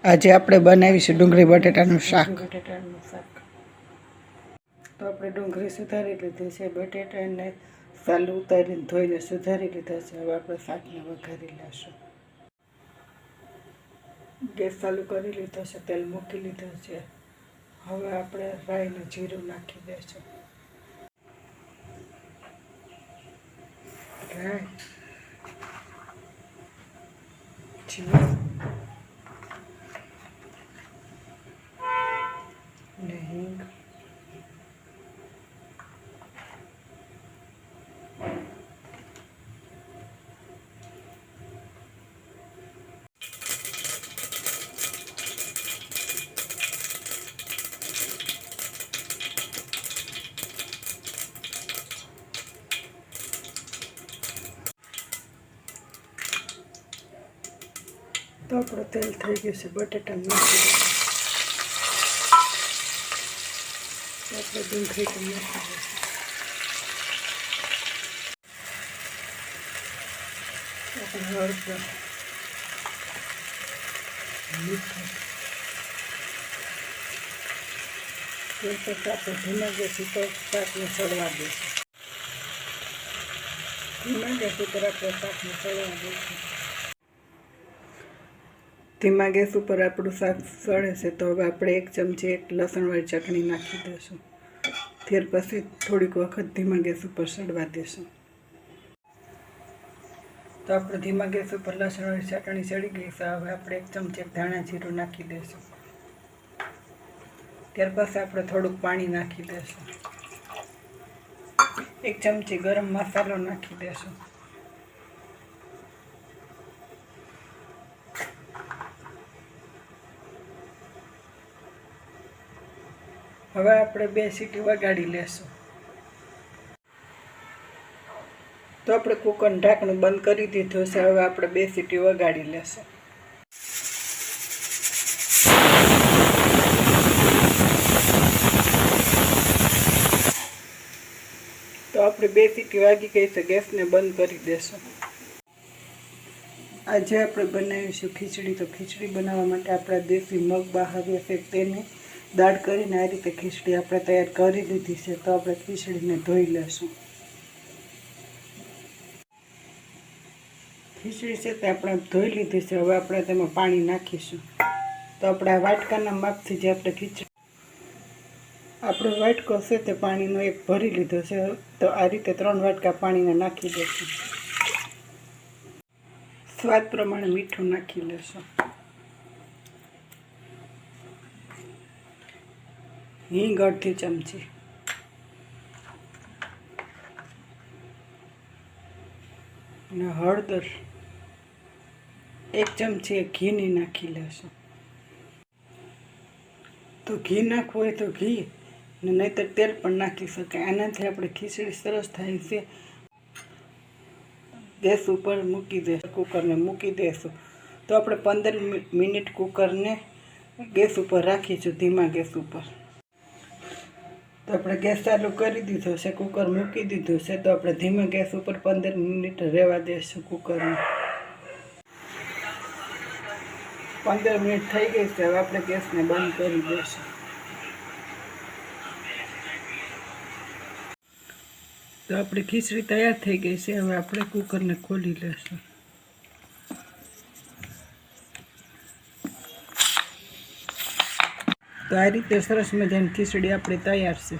આજે આપણે બનાવીશું ડુંગળી બટેટાનું શાક. તો આપણે ડુંગળી સુધારી લીધી છે, બટેટાને સાલું ઉતારીને ધોઈને સુધારી લીધા છે. હવે આપણે શાકને વઘારી લઈશું. ગેસ ચાલુ કરી લીધો છે, તેલ મૂકી લીધું છે. હવે આપણે રાઈને જીરું નાખી દઈશું. રાઈ, જીરું ને હિંગ. તો આપણું તેલ થઈ ગયું છે, બટેટા નાખી દઈશું. આપણે ડુંગળી પણ નાખી દઈશું. આપણે હળદર, મીઠું, આપણે ધીમા ગેસ ઉપર શાકને ચડવા દઈશું. ધીમા ગેસ ઉપર આપણે શાકને ચડવા દઈશું. ધીમા ગેસ ઉપર આપણું શાક સળે છે, તો હવે આપણે 1 ચમચી લસણવાળી ચટણી નાખી દઈશું. ત્યાર પછી થોડીક વખત ધીમા ગેસ ઉપર સળવા દઈશું. તો આપણે ધીમા ગેસ ઉપર લસણવાળી ચટણી ચડી ગઈ છે. હવે આપણે 1 ચમચી ધાણા જીરું નાખી દઈશું. ત્યાર પછી આપણે થોડુંક પાણી નાખી દઈશું. 1 ચમચી ગરમ મસાલો નાખી દઈશું. હવે આપણે 2 સીટી વગાડી લેશું. તો આપણે કુકરનું ઢાંકણું બંધ કરી દીધું છે. હવે આપણે 2 સીટી વગાડી લેશું. તો આપણે 2 સીટી વાગી ગઈ છે, ગેસને બંધ કરી દેશું. આજે આપણે બનાવીશું ખીચડી. તો ખીચડી બનાવવા માટે આપણા દેશી મગ બહાર છે, તેને દાળ કરીને આ રીતે ખીચડી આપણે તૈયાર કરી લીધી છે. તો આપણે ખીચડીને ધોઈ લેશું. ખીચડી છે તે આપણે ધોઈ લીધી છે. હવે આપણે તેમાં પાણી નાખીશું. તો આપણે આ વાટકાના માપથી જે આપણે ખીચડી આપણો વાટકો છે તે પાણીનો 1 ભરી લીધો છે. તો આ રીતે 3 વાટકા પાણીને નાખી દઈશું. સ્વાદ પ્રમાણે મીઠું નાખી લેશું. હિંગ 1/2 ચમચી, અને હળદર 1 ચમચી ઘીની નાખી લેશું. તો ઘી નાખવું હોય તો ઘી, ને નહીંતર તેલ પણ નાખી શકાય. આનાથી આપણે ખીચડી સરસ થાય છે. ગેસ ઉપર મૂકી દઈશું, કુકરને મૂકી દઈશું. તો આપણે 15 મિનિટ કુકરને ગેસ ઉપર રાખીશું, ધીમા ગેસ ઉપર. તો આપણે ગેસ ચાલુ કરી દીધો છે, કુકર મૂકી દીધું છે. તો આપણે ધીમા ગેસ ઉપર 15 મિનિટ રહેવા દઈશું કુકરને. 15 મિનિટ થઈ ગઈ છે. હવે આપણે ગેસને બંધ કરી દઈશું. તો આપણી ખીચડી તૈયાર થઈ ગઈ છે. હવે આપણે કુકરને ખોલી લઈશું. તો આ રીતે સરસ મજાની ખીચડી આપણી તૈયાર છે.